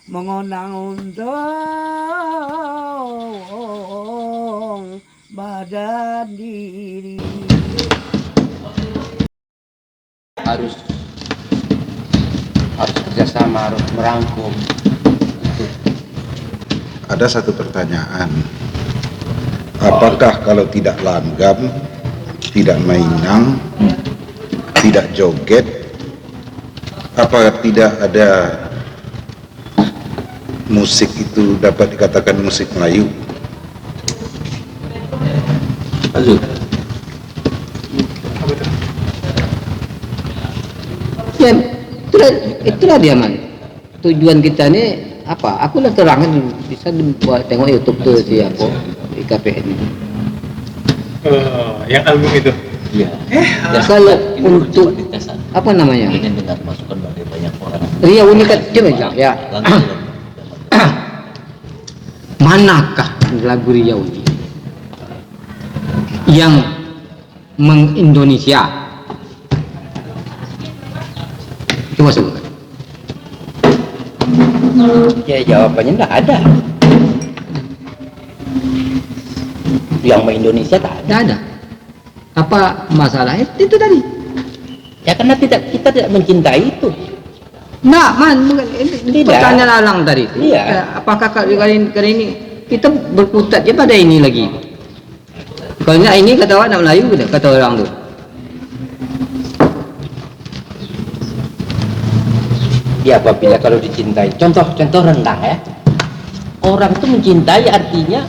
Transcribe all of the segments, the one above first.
mengonang untung badan diri. harus kerjasama, harus merangkum. Ada satu pertanyaan, apakah kalau tidak langgam, tidak mainang, tidak joget, apa tidak ada musik itu dapat dikatakan musik Melayu? Lanjut. Ya, itulah dia man. Tujuan kita ini apa? Aku udah terangkan bisa buat tengok YouTube tuh si aku IKPN ini. Yang album itu. Iya. Ya selalu untuk apa namanya? Ingin dengar masukan dari banyak orang. Ria Unikat coba ya. Manakah lagu Riau ini yang mengindonesia? Coba sebutkan. Ya jawabannya nggak ada. Yang mengindonesia tak ada. Apa masalahnya? Itu tadi. Ya karena kita tidak mencintai itu. Nah, ini pertanyaan alang tadi. Iya. Apakah kali ini kita berkutat ya pada ini lagi? Kalau nggak ini kata orang Melayu, kata orang tuh. Ya apabila kalau dicintai, contoh rendang ya. Orang itu mencintai artinya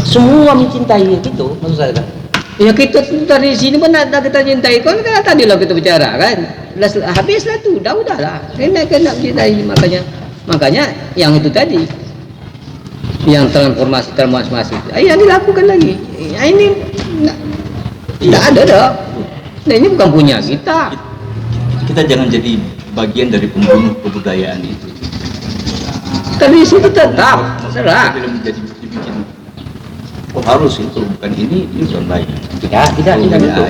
semua mencintai gitu, maksud saya kan. Ya kita dari sini pun ada kita cintai, kan tadi lo kita bicara kan. Habislah tuh, udahlah. Kena cintai makanya yang itu tadi, yang transformasi yang dilakukan lagi. Ya ini nggak ada dong. Nah ini bukan punya kita. Kita jangan jadi bagian dari pembunuh kebudayaan itu. Tapi itu tetap serah. Dibikin, oh harus itu, bukan ini bukan baik. Tidak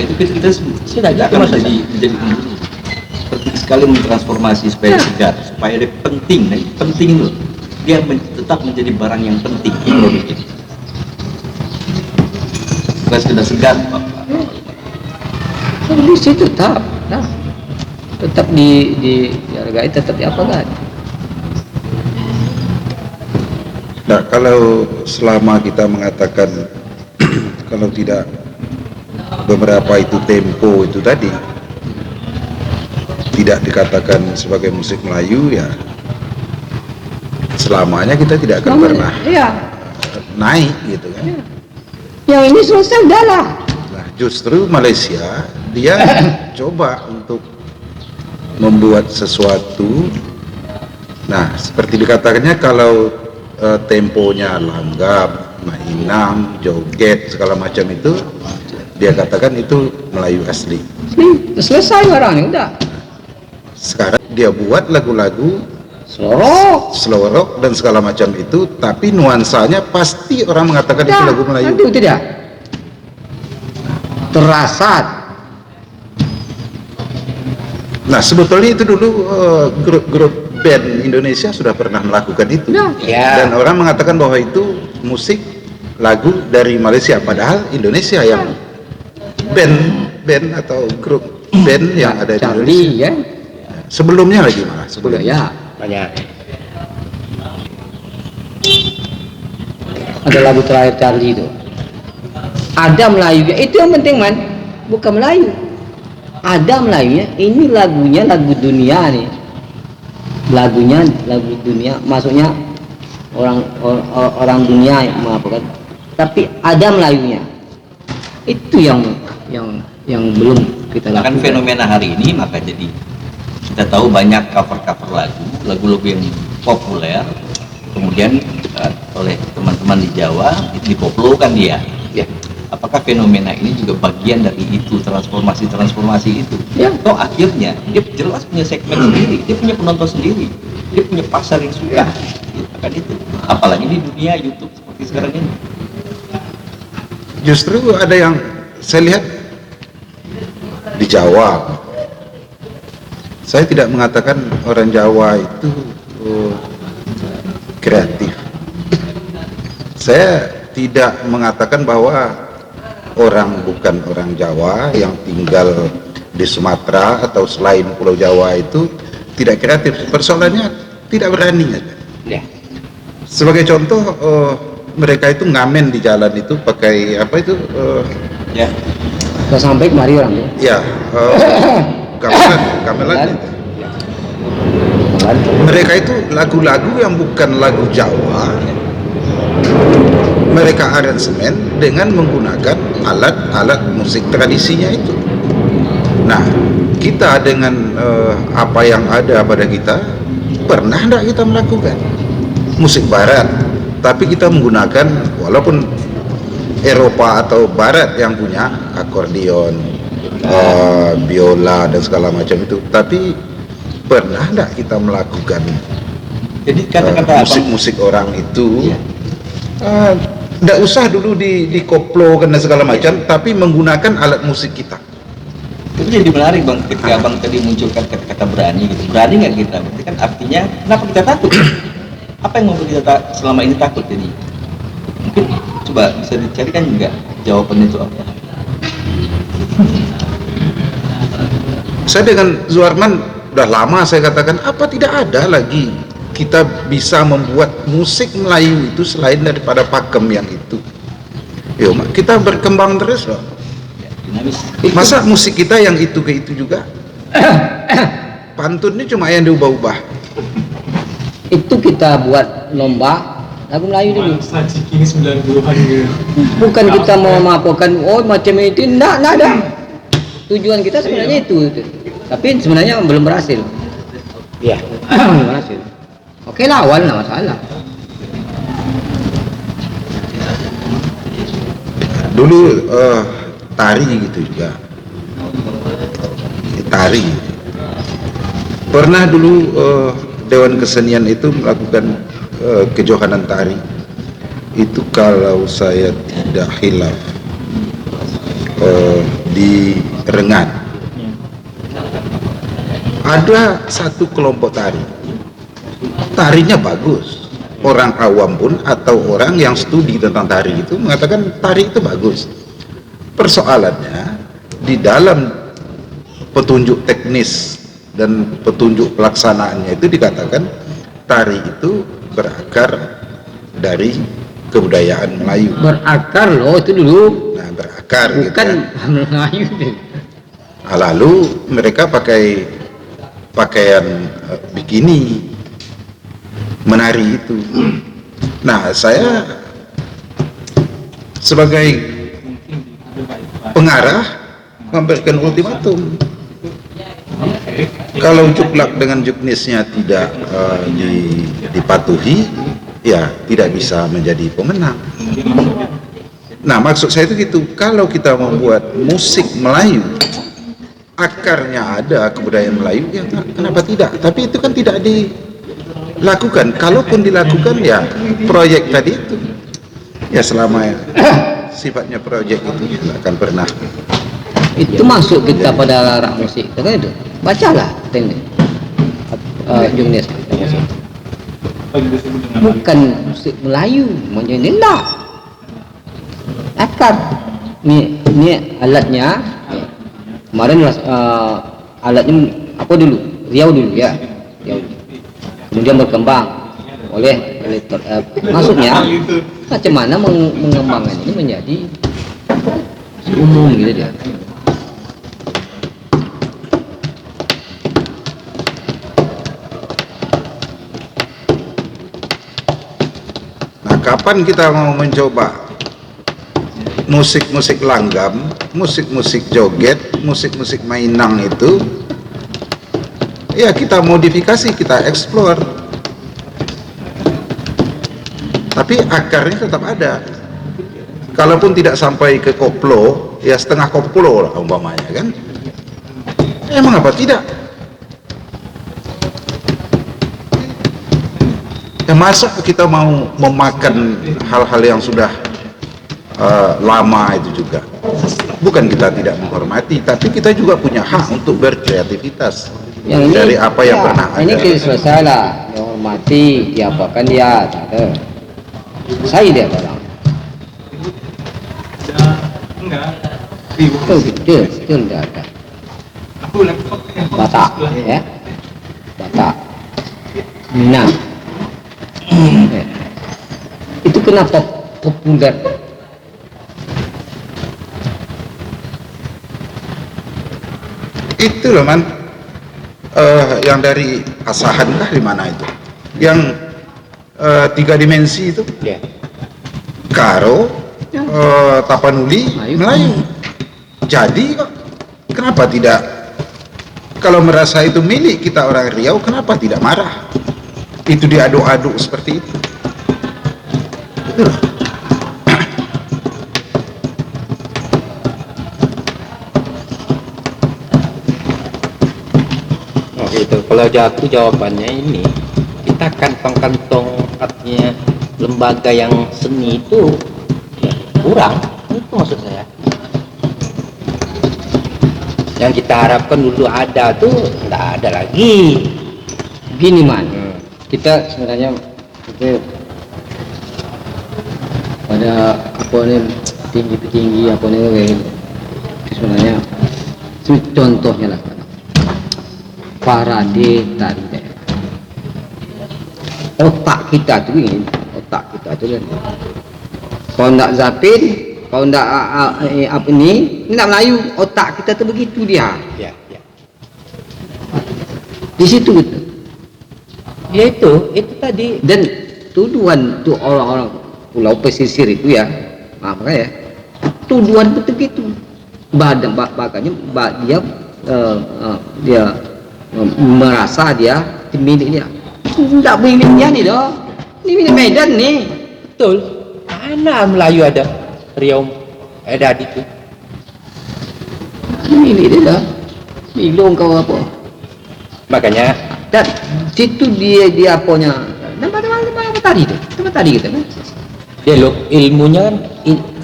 Itu kita sudah akan menjadi pembunuh. Penting sekali mentransformasi supaya segar, supaya dia penting. Nah, penting itu dia tetap menjadi barang yang penting di produk ini. Bukan sekedar segar, Pak. Di situ tetap dihargai, tetap diapakan. Nah, kalau selama kita mengatakan kalau tidak beberapa itu tempo itu tadi tidak dikatakan sebagai musik Melayu, ya selamanya kita tidak akan pernah naik gitu kan. Yang ini selesai udahlah. Nah, justru Malaysia dia coba untuk membuat sesuatu. Nah, seperti dikatakannya kalau temponya langgam, mainang, joget segala macam itu dia katakan itu Melayu asli. Selesai barangnya udah. Sekarang dia buat lagu-lagu slow rock dan segala macam itu, tapi nuansanya pasti orang mengatakan itu lagu Melayu. Itu tidak terasa. Nah, sebetulnya itu dulu grup-grup band Indonesia sudah pernah melakukan itu. Dan orang mengatakan bahwa itu musik lagu dari Malaysia, padahal Indonesia yang band atau grup band yang ada di Indonesia. Ya. Sebelumnya lagi malah sebelumnya. Ya, banyak. Ada lagu terakhir Charlie itu. Ada Melayunya, itu yang penting man, bukan Melayu. Ada Melayunya, ini lagunya lagu dunia nih. Lagunya lagu dunia, maksudnya orang dunia maaf kan. Tapi ada Melayunya. Itu yang belum kita lakukan. Kan fenomena hari ini maka jadi kita tahu banyak cover lagu-lagu yang populer, kemudian oleh teman-teman di Jawa itu dikoplokan dia. Ya. Apakah fenomena ini juga bagian dari itu, transformasi itu? Ya. Toh akhirnya dia jelas punya segmen sendiri, dia punya penonton sendiri, dia punya pasar yang suka. Kan itu. Apalagi di dunia YouTube seperti sekarang ini. Justru ada yang saya lihat di Jawa. Saya tidak mengatakan orang Jawa itu kreatif. Saya tidak mengatakan bahwa orang bukan orang Jawa yang tinggal di Sumatera atau selain Pulau Jawa itu tidak kreatif. Persoalannya tidak berani aja. Ya. Sebagai contoh, mereka itu ngamen di jalan itu pakai apa itu? Ya. Kita sampai kemari orang tuh. Ya, gamelan. Mereka itu lagu-lagu yang bukan lagu Jawa, mereka aransemen dengan menggunakan alat-alat musik tradisinya itu. Nah, kita dengan apa yang ada pada kita, pernah tidak kita melakukan musik barat, tapi kita menggunakan, walaupun Eropa atau Barat yang punya akordeon, biola dan segala macam itu, tapi pernah tidak kita melakukan Jadi kata-kata musik-musik orang itu? Tidak usah dulu dikoplo dan segala macam, tapi menggunakan alat musik kita. itu jadi menarik bang, ketika abang tadi munculkan kata-kata berani gitu. Berani nggak kita? Berarti kan artinya kenapa kita takut? Apa yang membuat kita selama ini takut jadi? Mungkin coba bisa dicarikan juga jawabannya itu apa? Saya dengan Zuarman udah lama saya katakan, apa tidak ada lagi kita bisa membuat musik Melayu itu selain daripada pakem yang itu. Yo, kita berkembang terus loh. Dinamis. Masa musik kita yang itu ke itu juga? Pantunnya cuma yang diubah-ubah. Itu kita buat lomba lagu Melayu dulu. Saji kini 90-an gitu. Bukan kita mau melaporkan, oh macam itu, enggak ada. Tujuan kita sebenarnya itu. Tapi sebenarnya belum berhasil. Iya. Belum berhasil. Oke, lawan lah, masalah. Dulu tari gitu juga. Tari. Pernah dulu Dewan Kesenian itu melakukan kejohanan tari. Itu kalau saya tidak khilaf di Rengan. Ada satu kelompok tari. Tarinya bagus. Orang awam pun atau orang yang studi tentang tari itu mengatakan tari itu bagus. Persoalannya di dalam petunjuk teknis dan petunjuk pelaksanaannya itu dikatakan tari itu berakar dari kebudayaan Melayu. Berakar loh itu dulu. Nah, berakar Bukan gitu. Melayu deh. Nah, lalu mereka pakai pakaian bikini menari itu. Nah, saya sebagai pengarah memberikan ultimatum. Kalau juklak dengan juknisnya tidak dipatuhi, ya tidak bisa menjadi pemenang. Nah, maksud saya itu gitu. Kalau kita membuat musik Melayu, akarnya ada kebudayaan Melayu, ya kenapa tidak? Tapi itu kan tidak dilakukan. Kalaupun dilakukan, ya proyek tadi itu, ya selama sifatnya proyek itu tidak akan pernah. Itu masuk kita pada rak musik, kan itu. Bacalah teknik jurnis musik. Bukan musik Melayu, macam ini enggak. Akar. Ni alatnya. Kemarin alatnya apa dulu? Riau dulu ya. Riau. Kemudian berkembang oleh maksudnya macam mana mengembangkan ini menjadi umum gitu dia. Nah, kapan kita mau mencoba musik-musik langgam, musik-musik joget, musik-musik mainang itu, ya kita modifikasi, kita eksplor, tapi akarnya tetap ada. Kalaupun tidak sampai ke koplo, ya setengah koplo lah umpamanya kan. Emang apa tidak? Ya masa kita mau memakan hal-hal yang sudah lama itu juga. Bukan kita tidak menghormati, tapi kita juga punya hak untuk berkreativitas Yang ini, dari apa yang ya, pernah ada. ini selesai lah. mati diapakan dia, saya dia orang. Enggak. Betul dia ada. Aku laptop Batak, ya, Batak, Minang. Itu kenapa populer? Itu loh man, yang dari Asahan kah di mana itu? Yang 3 dimensi itu, Ya. Karo, Tapanuli, Melayu. Jadi kenapa tidak? Kalau merasa itu milik kita orang Riau, kenapa tidak marah? Itu diaduk-aduk seperti itu. Itu loh. Oh gitu. Kalau jatuh jawabannya ini, kita kantong-kantong artinya lembaga yang seni itu ya, kurang. Itu maksud saya. Yang kita harapkan dulu ada tuh nggak ada lagi. Gini man, kita sebenarnya itu pada apa nih tinggi apa nih kayak sebenarnya contohnya lah parade tari daerah. Otak kita tuh ini, otak kita tuh kan. Kalau nggak zapin, kalau nggak apa ini nggak Melayu, otak kita tuh begitu dia. Ya, ya. Di situ gitu. Ya itu tadi. Dan tuduhan tuh orang-orang pulau pesisir itu ya, makanya tuduhan betul gitu. Makanya dia merasa dia milik dia. Tidak miliknya nih dong. Ini milik Medan nih. Betul. Mana Melayu ada? Riau ada di itu. Milik dia dah. Bilong kau apa? Makanya dan situ dia apanya? Tempat tadi itu. Tempat tadi gitu kan. Ya loh, ilmunya kan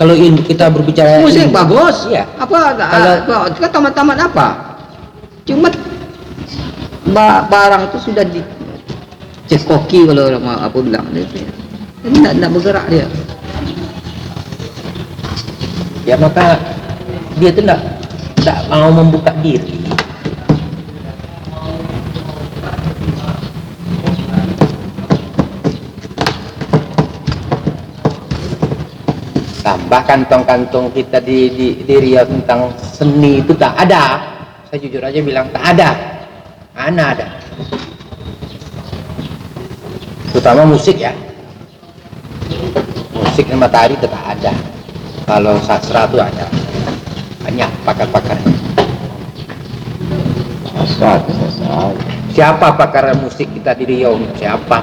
kalau ilmu kita berbicara musik bagus. Iya. Apa kalau kita tamat-tamat apa? Cuma barang itu sudah dicekoki kalau orang apa bilang itu. Tidak bergerak dia. Ya maka dia itu tidak mau membuka diri. Tambah kantong-kantong kita di Riau tentang seni itu tak ada. Saya jujur aja bilang tak ada. Mana ada. Terutama musik ya. Musik dan matahari tetap ada. Kalau sastra itu ada. Banyak pakar-pakarnya. Sastra. Siapa pakar musik kita di Riau? Siapa?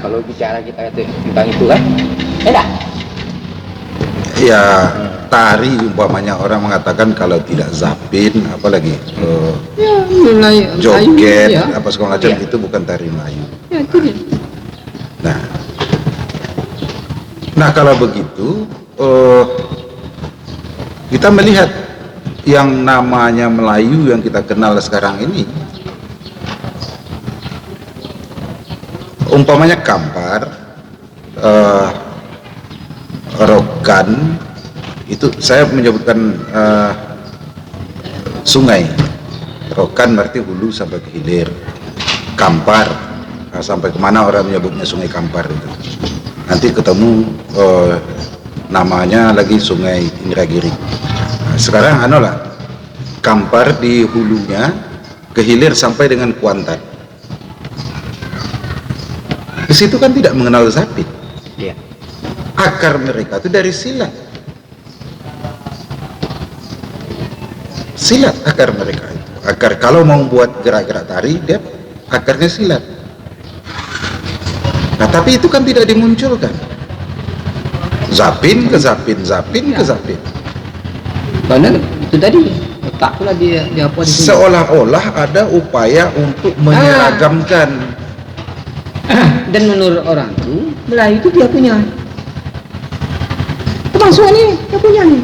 Kalau bicara kita tentang itu kan? Tidak. Ya tari umpamanya orang mengatakan kalau tidak zapin apalagi joget ya. Apa segala macam itu bukan tari Melayu. Ya, itu dia. Nah kalau begitu kita melihat yang namanya Melayu yang kita kenal sekarang ini umpamanya Kampar, Rokan, itu saya menyebutkan sungai. Rokan berarti hulu sampai ke hilir. Kampar sampai kemana orang menyebutnya Sungai Kampar itu. Nanti ketemu namanya lagi Sungai Indragiri. Nah, sekarang Kampar di hulunya ke hilir sampai dengan Kuantan. Di situ kan tidak mengenal zapin. Iya. Akar mereka itu dari silat. Silat akar mereka itu. Akar kalau mau buat gerak-gerak tari, dia akarnya silat. Nah, tapi itu kan tidak dimunculkan. Zapin ke zapin, zapin ke zapin. Karena itu tadi otak pula dia apa di sini. Seolah-olah ada upaya untuk menyeragamkan. Dan menurut orang itu Melayu itu dia punya. Kebangsuan ini dia punya nih.